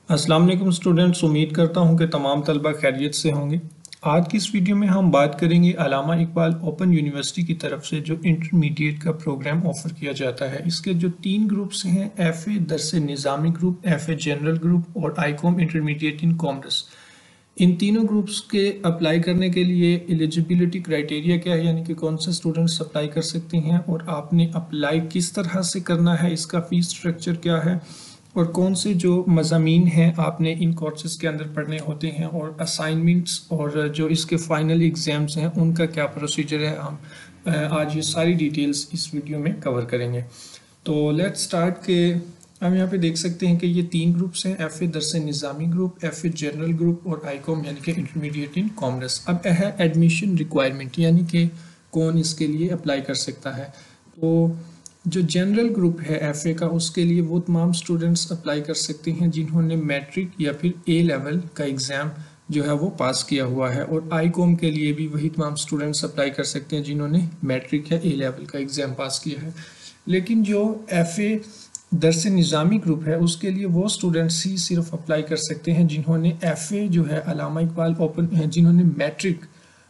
अस्सलाम वालेकुम स्टूडेंट्स, उम्मीद करता हूं कि तमाम तलबा खैरियत से होंगे। आज की इस वीडियो में हम बात करेंगे अल्लामा इकबाल ओपन यूनिवर्सिटी की तरफ से जो इंटरमीडिएट का प्रोग्राम ऑफ़र किया जाता है। इसके जो 3 ग्रुप्स हैं, एफ़ए दरस निज़ामी ग्रुप, एफ़ए जनरल ग्रुप और आईकॉम इंटरमीडिएट इन कॉमर्स। इन तीनों ग्रुप्स के अप्लाई करने के लिए एलिजिबिलिटी क्राइटेरिया क्या है, यानी कि कौन से स्टूडेंट्स अप्लाई कर सकते हैं और आपने अप्लाई किस तरह से करना है, इसका फ़ीस स्ट्रक्चर क्या है और कौन से जो मज़ामीन हैं आपने इन कोर्सेज़ के अंदर पढ़ने होते हैं और असाइनमेंट्स और जो इसके फ़ाइनल एग्ज़ाम्स हैं उनका क्या प्रोसीजर है। हम आज ये सारी डिटेल्स इस वीडियो में कवर करेंगे। तो लेट्स स्टार्ट के हम यहाँ पे देख सकते हैं कि ये 3 ग्रुप्स हैं, एफ़ए दरस निज़ामी ग्रुप, एफ़ए जनरल ग्रुप और आईकॉम यानी कि इंटरमीडिएट इन कॉमर्स। अब है एडमिशन रिक्वायरमेंट, यानी कि कौन इसके लिए अप्लाई कर सकता है। तो जो जनरल ग्रुप है एफ़ए का, उसके लिए वो तमाम स्टूडेंट्स अप्लाई कर सकते हैं जिन्होंने मैट्रिक या फिर ए लेवल का एग्ज़ाम जो है वो पास किया हुआ है, और आईकॉम के लिए भी वही तमाम स्टूडेंट्स अप्लाई कर सकते हैं जिन्होंने मैट्रिक या ए लेवल का एग्ज़ाम पास किया है। लेकिन जो एफ़ए दरस निज़ामी ग्रुप है उसके लिए वो स्टूडेंट्स ही सिर्फ अप्लाई कर सकते हैं जिन्होंने एफ़ए जो है अल्लामा इकबाल ओपन जिन्होंने मैट्रिक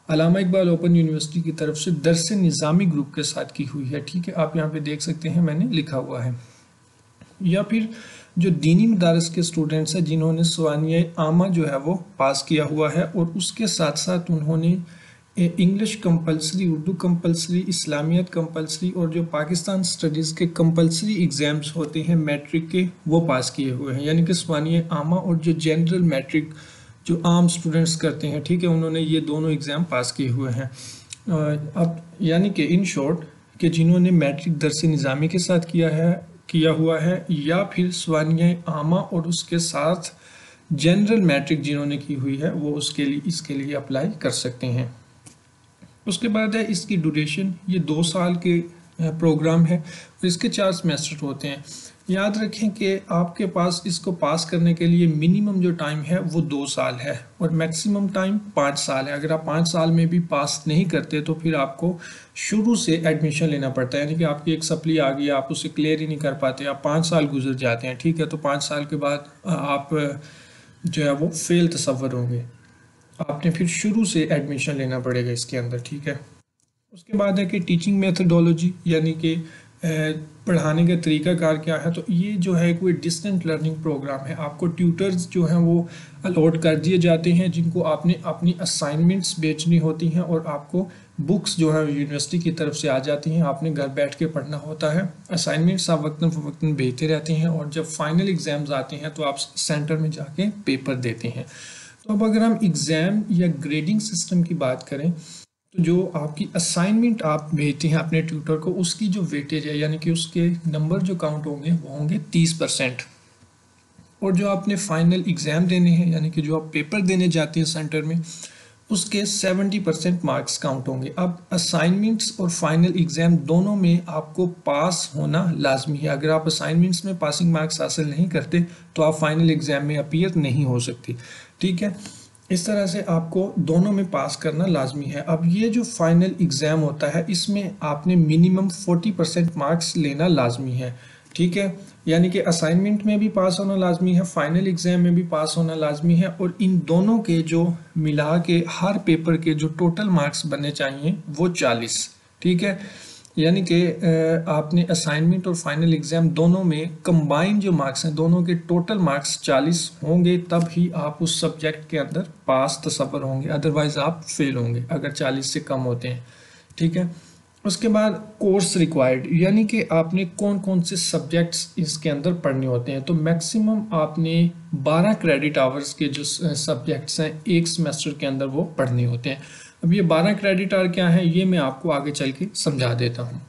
अल्लामा इकबाल ओपन यूनिवर्सिटी की तरफ से दरस निज़ामी ग्रुप के साथ की हुई है। ठीक है, आप यहाँ पे देख सकते हैं मैंने लिखा हुआ है। या फिर जो दीनी मदारस के स्टूडेंट्स हैं जिन्होंने सवानिया आमा जो है वो पास किया हुआ है और उसके साथ साथ उन्होंने English compulsory, Urdu compulsory, Islamiyat compulsory और जो पाकिस्तान स्टडीज़ के कंपलसरी एग्ज़ाम्स होते हैं मैट्रिक के, वो पास किए हुए हैं। यानी कि सवानिया आमा और जो जनरल मैट्रिक जो आम स्टूडेंट्स करते हैं, ठीक है, उन्होंने ये दोनों एग्ज़ाम पास किए हुए हैं। अब यानी कि इन शॉर्ट कि जिन्होंने मैट्रिक दरस निज़ामी के साथ किया हुआ है या फिर सवानिया आमा और उसके साथ जनरल मैट्रिक जिन्होंने की हुई है वो इसके लिए अप्लाई कर सकते हैं। उसके बाद है इसकी ड्यूरेशन, ये 2 साल के प्रोग्राम है और इसके 4 सेमेस्टर होते हैं। याद रखें कि आपके पास इसको पास करने के लिए मिनिमम जो टाइम है वो 2 साल है और मैक्सिमम टाइम 5 साल है। अगर आप 5 साल में भी पास नहीं करते तो फिर आपको शुरू से एडमिशन लेना पड़ता है, यानी कि आपकी एक सप्ली आ गई, आप उसे क्लियर ही नहीं कर पाते, आप 5 साल गुजर जाते हैं। ठीक है, तो 5 साल के बाद आप जो है वो फेल तसव्वुर होंगे, आपने फिर शुरू से एडमिशन लेना पड़ेगा इसके अंदर। ठीक है, उसके बाद है कि टीचिंग मेथडोलॉजी, यानी कि पढ़ाने का तरीक़ाकार क्या है। तो ये जो है कोई डिस्टेंट लर्निंग प्रोग्राम है। आपको ट्यूटर्स जो हैं वो अलॉट कर दिए जाते हैं जिनको आपने अपनी असाइनमेंट्स बेचनी होती हैं और आपको बुक्स जो है यूनिवर्सिटी की तरफ से आ जाती हैं, आपने घर बैठ के पढ़ना होता है। असाइनमेंट्स आप वक्तन फ़वक्तन भेजते रहते हैं और जब फाइनल एग्ज़ाम्स आते हैं तो आप सेंटर में जाके पेपर देते हैं। तो अब अगर हम एग्ज़ाम या ग्रेडिंग सिस्टम की बात करें तो जो आपकी असाइनमेंट आप भेजते हैं अपने ट्यूटर को, उसकी जो वेटेज है यानी कि उसके नंबर जो काउंट होंगे वो होंगे 30%, और जो आपने फाइनल एग्ज़ाम देने हैं यानी कि जो आप पेपर देने जाते हैं सेंटर में, उसके 70% मार्क्स काउंट होंगे। अब असाइनमेंट्स और फाइनल एग्ज़ाम दोनों में आपको पास होना लाजमी है। अगर आप असाइनमेंट्स में पासिंग मार्क्स हासिल नहीं करते तो आप फाइनल एग्ज़ाम में अपीयर नहीं हो सकती। ठीक है, इस तरह से आपको दोनों में पास करना लाजमी है। अब ये जो फाइनल एग्ज़ाम होता है इसमें आपने मिनिमम 40% मार्क्स लेना लाजमी है। ठीक है, यानी कि असाइनमेंट में भी पास होना लाजमी है, फाइनल एग्ज़ाम में भी पास होना लाजमी है, और इन दोनों के जो मिला के हर पेपर के जो टोटल मार्क्स बनने चाहिए वो 40। ठीक है, यानी कि आपने असाइनमेंट और फाइनल एग्ज़ाम दोनों में कंबाइन जो मार्क्स हैं, दोनों के टोटल मार्क्स 40 होंगे, तब ही आप उस सब्जेक्ट के अंदर पास तसव्वुर होंगे, अदरवाइज़ आप फेल होंगे अगर 40 से कम होते हैं। ठीक है, उसके बाद कोर्स रिक्वायर्ड, यानी कि आपने कौन कौन से सब्जेक्ट्स इसके अंदर पढ़ने होते हैं। तो मैक्सिमम आपने 12 क्रेडिट आवर्स के जो सब्जेक्ट्स हैं एक सेमेस्टर के अंदर वो पढ़ने होते हैं। अब ये 12 क्रेडिट आवर क्या है ये मैं आपको आगे चल के समझा देता हूँ।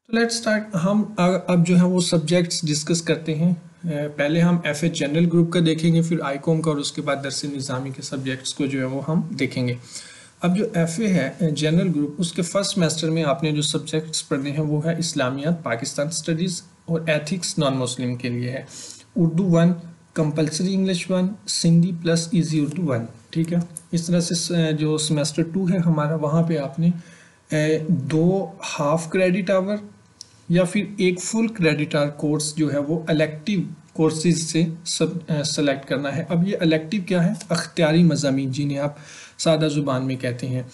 तो लेट्स स्टार्ट, हम अब जो है वो सब्जेक्ट्स डिस्कस करते हैं। पहले हम एफ़ए जनरल ग्रुप का देखेंगे, फिर आईकॉम का, और उसके बाद दरस निज़ामी के सब्जेक्ट्स को जो है वो हम देखेंगे। अब जो एफ़ए है जनरल ग्रुप, उसके फर्स्ट सेमेस्टर में आपने जो सब्जेक्ट्स पढ़ने हैं वो है इस्लामियत, पाकिस्तान स्टडीज़ और एथिक्स नॉन मुस्लिम के लिए है। Urdu 1, compulsory English 1, Sindhi plus easy Urdu 1। ठीक है, इस तरह से जो सेमेस्टर 2 है हमारा, वहाँ पे आपने 2 हाफ क्रेडिट आवर या फिर एक फुल क्रेडिट आवर कोर्स जो है वो इलेक्टिव कोर्सेज से सेलेक्ट करना है। अब ये इलेक्टिव क्या है? अख्तियारी मज़ामीन, जिन्हें आप सादा ज़ुबान में कहते हैं।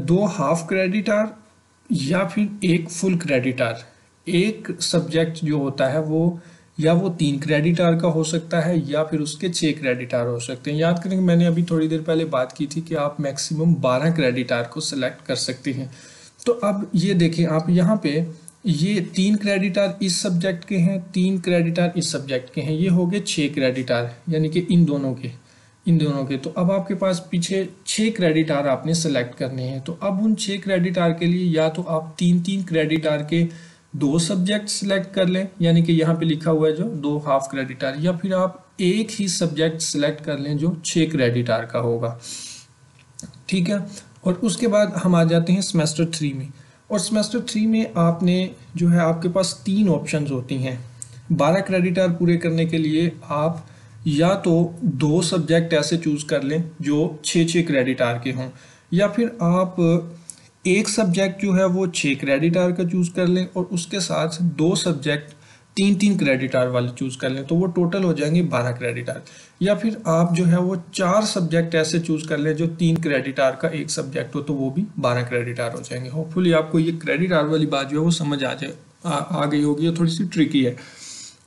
2 हाफ क्रेडिट आर या फिर एक फुल क्रेडिट आर। एक सब्जेक्ट जो होता है वो या वो 3 क्रेडिट आर का हो सकता है या फिर उसके 6 क्रेडिट आर हो सकते हैं। याद करें मैंने अभी थोड़ी देर पहले बात की थी कि आप मैक्सिमम 12 क्रेडिट आर को सिलेक्ट कर सकते हैं। तो अब ये देखें आप यहाँ पे, ये 3 क्रेडिट आर इस सब्जेक्ट के हैं, 3 क्रेडिट आर इस सब्जेक्ट के हैं, ये हो गए 6 क्रेडिट आर, यानी कि इन दोनों के। तो अब आपके पास पीछे 6 क्रेडिट आर आपने सेलेक्ट करने हैं। तो अब उन 6 क्रेडिट आर के लिए या तो आप 3-3 क्रेडिट आर के 2 सब्जेक्ट सिलेक्ट कर लें, यानी कि यहाँ पे लिखा हुआ है जो 2 हाफ क्रेडिट आर, या फिर आप एक ही सब्जेक्ट सिलेक्ट कर लें जो 6 क्रेडिट आर का होगा। ठीक है, और उसके बाद हम आ जाते हैं सेमेस्टर 3 में। और सेमेस्टर 3 में आपने जो है, आपके पास 3 ऑप्शंस होती हैं। 12 क्रेडिट आर पूरे करने के लिए आप या तो 2 सब्जेक्ट ऐसे चूज़ कर लें जो 6-6 क्रेडिट आर के हों, या फिर आप एक सब्जेक्ट जो है वो 6 क्रेडिट आर का चूज़ कर लें और उसके साथ 2 सब्जेक्ट 3-3 क्रेडिट आर वाले चूज़ कर लें, तो वो टोटल हो जाएंगे 12 क्रेडिट आर। या फिर आप जो है वो 4 सब्जेक्ट ऐसे चूज़ कर लें जो 3 क्रेडिट आर का एक सब्जेक्ट हो, तो वो भी 12 क्रेडिट आर हो जाएंगे। होपफुली आपको ये क्रेडिट आर वाली बात जो है वो समझ आ गई होगी, ये थोड़ी सी ट्रिकी है।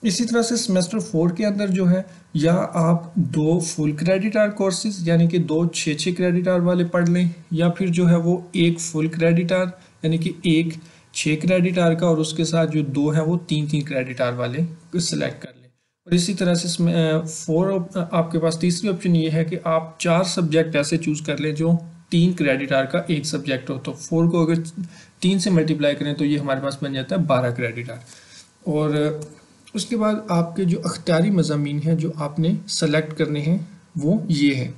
इसी तरह से सेमेस्टर 4 के अंदर जो है, या आप 2 फुल क्रेडिट आर कोर्सेज यानी कि 2 6-6 क्रेडिट आर वाले पढ़ लें, या फिर जो है वो एक फुल क्रेडिट आर यानी कि एक 6 क्रेडिट आर का और उसके साथ जो 2 है वो 3-3 क्रेडिट आर वाले सिलेक्ट कर लें। और इसी तरह से आपके पास तीसरी ऑप्शन ये है कि आप 4 सब्जेक्ट ऐसे चूज़ कर लें जो 3 क्रेडिट आर का एक सब्जेक्ट हो। तो 4 को अगर 3 से मल्टीप्लाई करें तो ये हमारे पास बन जाता है 12 क्रेडिट आर। और उसके बाद आपके जो अख्तियारी मज़ामीन हैं जो आपने सेलेक्ट करने हैं वो ये है।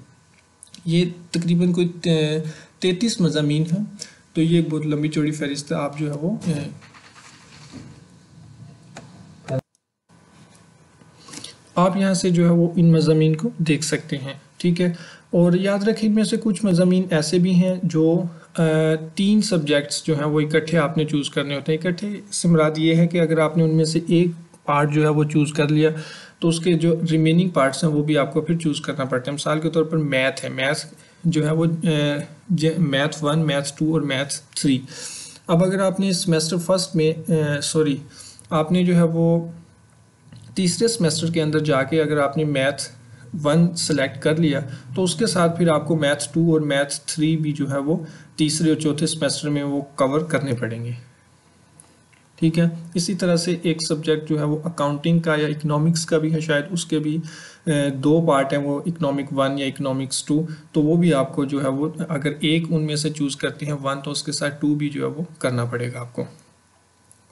ये तकरीबन कोई 33 मज़ामीन हैं, तो ये एक बहुत लंबी चौड़ी फहरिस्त है। आप जो है वो आप यहाँ से जो है वो इन मज़ामीन को देख सकते हैं। ठीक है, और याद रखें इनमें से कुछ मज़ामीन ऐसे भी हैं जो 3 सब्जेक्ट्स जो हैं वो इकट्ठे आपने चूज़ करने होते हैं। इकट्ठे से मुराद ये है कि अगर आपने उनमें से एक पार्ट जो है वो चूज़ कर लिया तो उसके जो रिमेनिंग पार्ट्स हैं वो भी आपको फिर चूज़ करना पड़ता है। मिसाल के तौर पर मैथ है, मैथ जो है वो मैथ 1, मैथ 2 और मैथ 3। अब अगर आपने सेमेस्टर फर्स्ट में आपने जो है वो तीसरे सेमेस्टर के अंदर जाके अगर आपने मैथ 1 सेलेक्ट कर लिया तो उसके साथ फिर आपको मैथ 2 और मैथ 3 भी जो है वो तीसरे और चौथे सेमेस्टर में वो कवर करने पड़ेंगे। ठीक है, इसी तरह से एक सब्जेक्ट जो है वो अकाउंटिंग का या इकोनॉमिक्स का भी है, शायद उसके भी 2 पार्ट हैं, वो इकोनॉमिक 1 या इकोनॉमिक्स 2। तो वो भी आपको जो है वो अगर एक उनमें से चूज़ करते हैं 1 तो उसके साथ 2 भी जो है वो करना पड़ेगा आपको।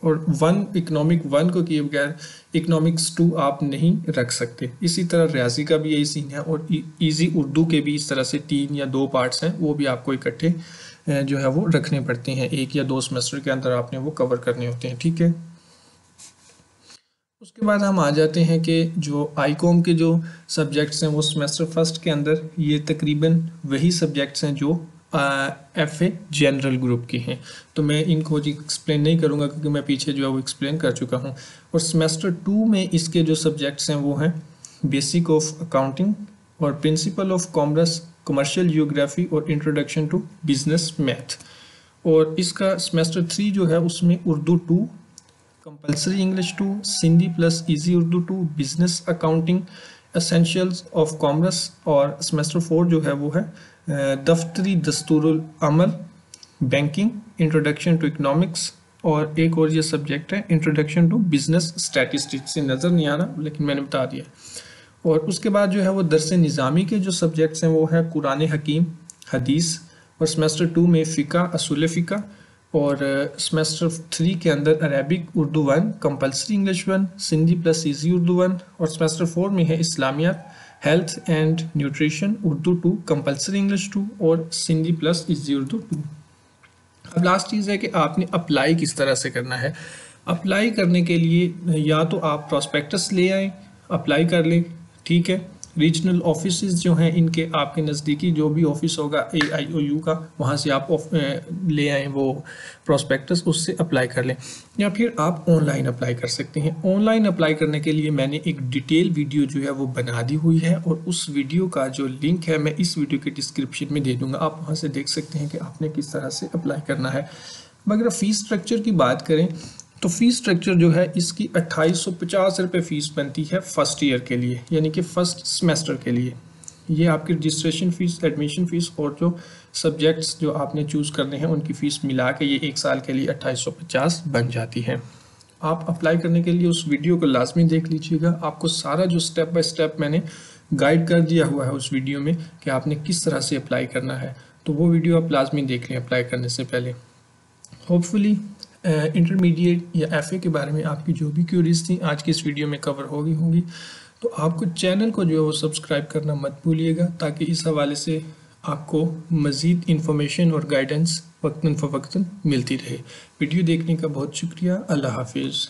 और 1 इकोनॉमिक 1 को किए बगैर इकोनॉमिक्स 2 आप नहीं रख सकते। इसी तरह रियाजी का भी यही सीन है, और ईजी उर्दू के भी इस तरह से 3 या 2 पार्ट्स हैं, वो भी आपको इकट्ठे जो है वो रखने पड़ते हैं। 1 या 2 सेमेस्टर के अंदर आपने वो कवर करने होते हैं। ठीक है, उसके बाद हम आ जाते हैं कि जो आईकॉम के जो सब्जेक्ट्स हैं वो सेमेस्टर फर्स्ट के अंदर ये तकरीबन वही सब्जेक्ट्स हैं जो FA जनरल ग्रुप के हैं। तो मैं इनको जी एक्सप्लेन नहीं करूँगा क्योंकि मैं पीछे जो है वो एक्सप्लेन कर चुका हूँ। और सेमेस्टर 2 में इसके जो सब्जेक्ट्स हैं वो हैं बेसिक ऑफ अकाउंटिंग और principle of commerce, commercial geography और इंट्रोडक्शन टू बिजनेस मैथ। और इसका सेमेस्टर 3 जो है उसमें Urdu 2, compulsory English 2, Sindhi plus easy Urdu 2, business accounting, essentials of commerce. और सेमेस्टर 4 जो है वो है दफ्तरी दस्तूरुल अमल, बैंकिंग, इंट्रोडक्शन टू इकोनॉमिक्स, और एक और ये सब्जेक्ट है इंट्रोडक्शन टू बिजनेस स्टैटिस्टिक्स। नज़र नहीं आ रहा लेकिन मैंने बता दिया। और उसके बाद जो है वो दरस निज़ामी के जो सब्जेक्ट्स हैं वो है कुरान हकीम, हदीस। और सेमेस्टर 2 में फ़िका, असूल फ़िका। और सेमेस्टर 3 के अंदर Arabic Urdu 1, compulsory English 1, Sindhi plus easy Urdu 1। और सेमेस्टर 4 में है Islamiyat, health and nutrition Urdu 2, compulsory English 2 और सिंधी प्लस इजी उर्दू 2। अब लास्ट चीज़ है कि आपने अप्लाई किस तरह से करना है। अप्लाई करने के लिए या तो आप प्रॉस्पेक्टस ले आएँ, अप्लाई कर लें, ठीक है, रीजनल ऑफिसेज जो हैं इनके आपके नज़दीकी जो भी ऑफिस होगा AIOU का, वहाँ से आप ले आएँ वो प्रोस्पेक्टस, उससे अप्लाई कर लें, या फिर आप ऑनलाइन अप्लाई कर सकते हैं। ऑनलाइन अप्लाई करने के लिए मैंने एक डिटेल वीडियो जो है वो बना दी हुई है और उस वीडियो का जो लिंक है मैं इस वीडियो के डिस्क्रिप्शन में दे दूँगा, आप वहाँ से देख सकते हैं कि आपने किस तरह से अप्लाई करना है। अगर फ़ीस स्ट्रक्चर की बात करें तो फ़ीस स्ट्रक्चर जो है इसकी 2850 रुपये फ़ीस बनती है फ़र्स्ट ईयर के लिए, यानी कि फ़र्स्ट सेमेस्टर के लिए। ये आपकी रजिस्ट्रेशन फ़ीस, एडमिशन फ़ीस और जो सब्जेक्ट्स जो आपने चूज़ करने हैं उनकी फ़ीस मिला के ये एक साल के लिए 2850 बन जाती है। आप अप्लाई करने के लिए उस वीडियो को लाजमी देख लीजिएगा, आपको सारा जो स्टेप बाय स्टेप मैंने गाइड कर दिया हुआ है उस वीडियो में कि आपने किस तरह से अप्लाई करना है, तो वो वीडियो आप लाजमी देख लें अप्लाई करने से पहले। होपफुली इंटरमीडिएट या FA के बारे में आपकी जो भी क्यूरीज थी आज की इस वीडियो में कवर हो गई होंगी। तो आपको चैनल को जो है वो सब्सक्राइब करना मत भूलिएगा, ताकि इस हवाले से आपको मज़ीद इंफॉर्मेशन और गाइडेंस वक्तन फ़वक्तन मिलती रहे। वीडियो देखने का बहुत शुक्रिया। अल्लाह हाफिज़।